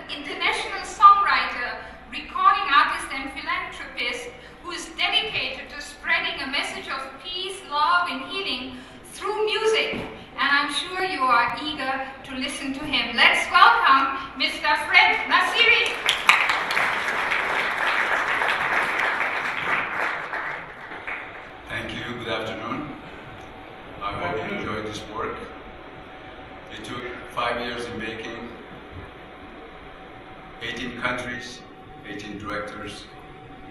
international songwriter, recording artist and philanthropist who is dedicated to spreading a message of peace, love and healing through music. And I'm sure you are eager to listen to him. Let's welcome Mr. Nassiri. Thank you. Good afternoon. I hope you enjoyed this work. It took 5 years in making, 18 countries, 18 directors,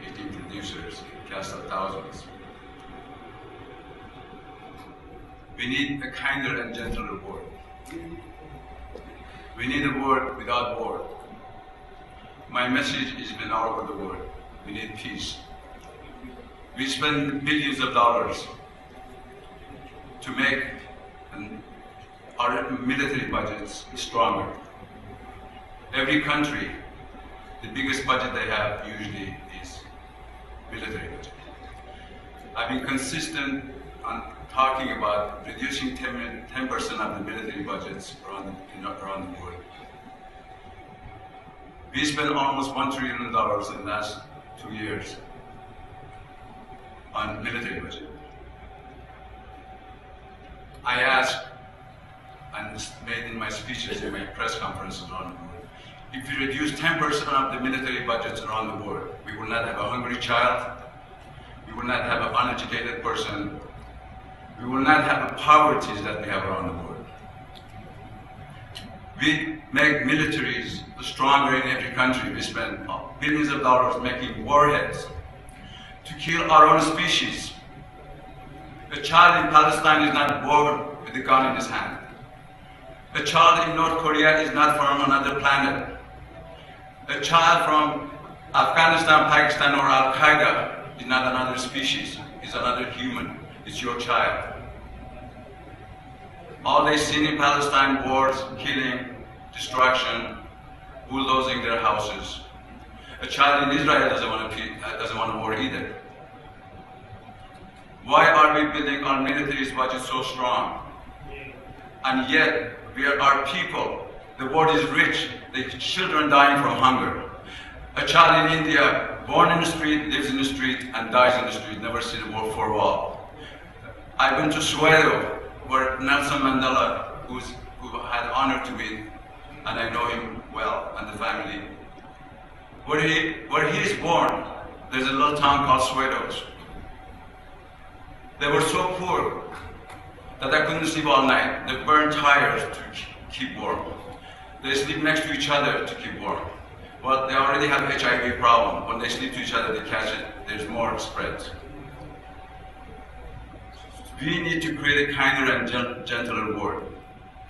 18 producers, cast of thousands. We need a kinder and gentler world. We need a world without war. My message has been all over the world. We need peace. We spend billions of dollars to make our military budgets stronger. Every country, the biggest budget they have usually is military budget. I've been consistent on talking about reducing 10% of the military budgets around the world. We spent almost $1 trillion in the last 2 years on military budget. I asked, and it's made in my speeches in my press conferences around the world, if we reduce 10% of the military budgets around the world, we will not have a hungry child, we will not have an uneducated person, we will not have the poverty that we have around the world. We make militaries stronger in every country. We spend billions of dollars making warheads to kill our own species. A child in Palestine is not born with a gun in his hand. A child in North Korea is not from another planet. A child from Afghanistan, Pakistan, or Al-Qaeda is not another species. It's another human. It's your child. All they've seen in Palestine, wars, killing, destruction, bulldozing their houses. A child in Israel doesn't want to war either. Why are we building our military budget so strong? And yet, our people, the world is rich, the children dying from hunger. A child in India, born in the street, lives in the street, and dies in the street, never seen a war for a while. I went to Soweto, where Nelson Mandela, who had honor to me, and I know him well, and the family. Where he is born, there's a little town called Soweto. They were so poor that I couldn't sleep all night. They burned tires to keep warm. They sleep next to each other to keep warm. Well, they already have HIV problem. When they sleep to each other, they catch it. There's more spread. We need to create a kinder and gentler world.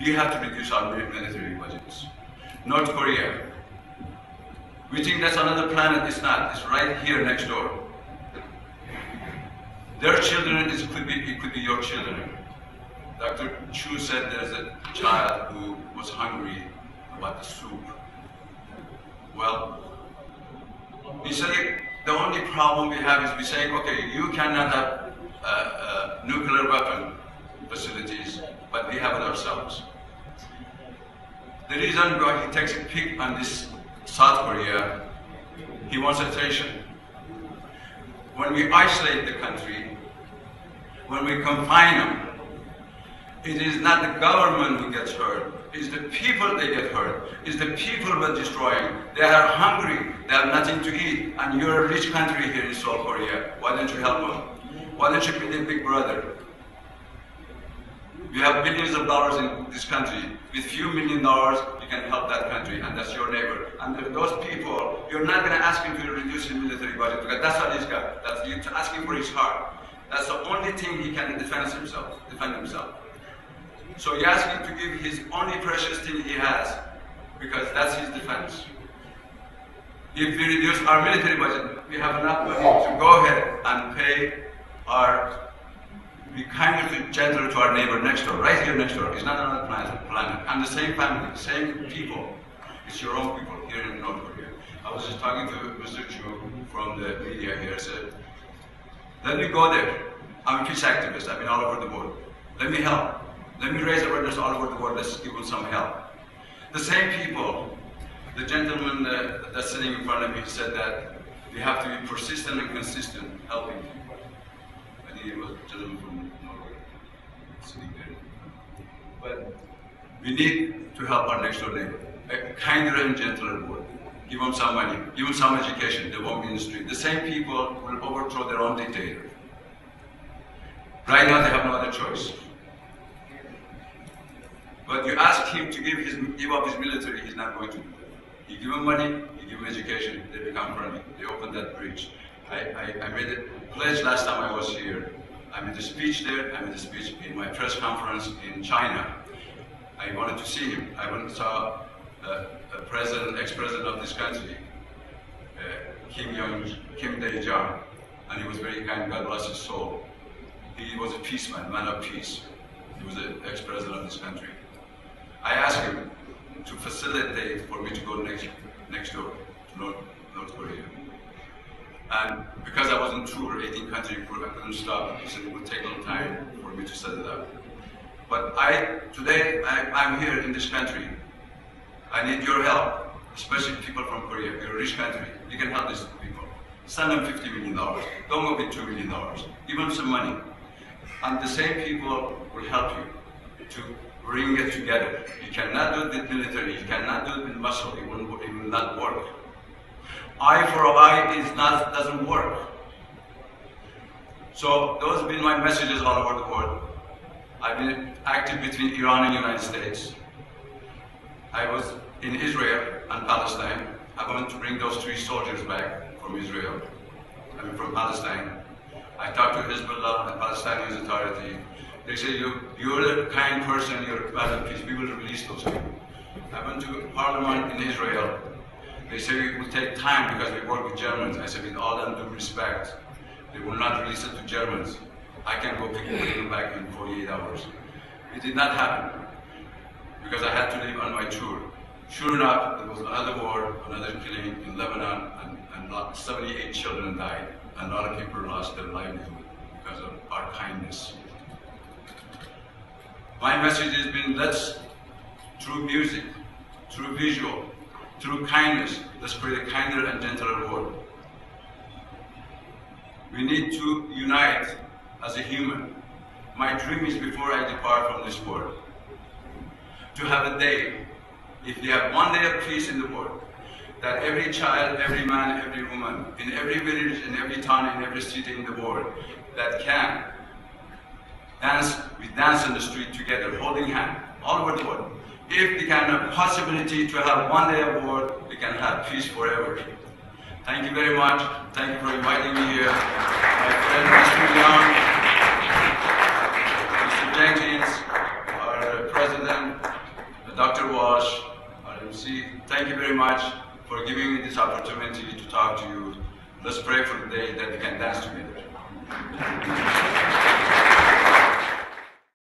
We have to reduce our military budgets. North Korea, we think that's another planet. It's not. It's right here next door. Their children, it could be your children. Dr. Chu said there's a child who was hungry about the soup. Well, he said the only problem we have is we saying, okay, you cannot have nuclear weapon facilities, but we have it ourselves. The reason why he takes a pick on this South Korea, he wants attention. When we isolate the country, when we confine them, it is not the government who gets hurt, it's the people that get hurt. It's the people we're destroying. They are hungry, they have nothing to eat, and you're a rich country here in South Korea. Why don't you help them? Why don't you be their big brother? You have billions of dollars in this country. With few $1 million, you can help that country, and that's your neighbor. And those people, you're not going to ask him to reduce his military budget, because that's what he's got. That's you asking for his heart. That's the only thing he can defend himself. So you ask him to give his only precious thing he has, because that's his defense. If we reduce our military budget, we have enough money to go ahead and pay be kinder and gentler to our neighbor next door, right here next door. It's not another planet. And the same family, the same people. It's your own people here in North Korea. I was just talking to Mr. Chu from the media here. I said, let me go there. I'm a peace activist. I've been all over the world. Let me help. Let me raise awareness all over the world. Let's give them some help. The same people The gentleman that's sitting in front of me said that we have to be persistent and consistent helping people. I think it was a gentleman from Norway sitting there. But we need to help our next door neighbor. A kinder and gentler word. Give them some money, give them some education, they won't be in the street. The same people will overthrow their own dictator. Right now they have no other choice. But you ask him to give up his military, he's not going to do that. You give him money, you give him education, they become friendly. They open that bridge. I made a pledge last time I was here. I made a speech there, I made a speech in my press conference in China. I wanted to see him. I went and saw a president, ex-president of this country, Kim Dae-jung, and he was very kind, God bless his soul. He was a peaceman, man of peace. He was the ex-president of this country. I asked him to facilitate for me to go next door to North Korea. And because I was on tour, 18 countries, I couldn't stop. He said it would take a little time for me to set it up. But today I'm here in this country. I need your help, especially people from Korea. You're a rich country. You can help these people. Send them $50 million. Don't go with $2 million. Give them some money. And the same people will help you to bring it together. You cannot do it with military. You cannot do it with muscle. It will not work. Eye for eye doesn't work. So those have been my messages all over the world. I've been active between Iran and the United States. I was in Israel and Palestine. I wanted to bring those 3 soldiers back from Israel, from Palestine. I talked to Hezbollah and Palestinian Authority. They say, you're a kind person, you're a man of peace, we will release those people. I went to Parliament in Israel. They say it will take time because we work with Germans. I said, with all due respect, they will not release it to Germans. I can go pick them back in 48 hours. It did not happen because I had to leave on my tour. Sure enough, there was another war, another killing in Lebanon, and 78 children died, and a lot of people lost their livelihood because of our kindness. My message has been, through music, through visual, through kindness, let's create a kinder and gentler world. We need to unite as a human. My dream is, before I depart from this world, to have a day, if we have one day of peace in the world, that every child, every man, every woman, in every village, in every town, in every city in the world, that can dance, we dance in the street together, holding hands, all over the world. If we can have possibility to have one day of war, we can have peace forever. Thank you very much. Thank you for inviting me here. My friend Mr. Young, Mr. Jenkins, our president, Dr. Walsh, our MC, thank you very much for giving me this opportunity to talk to you. Let's pray for the day that we can dance together.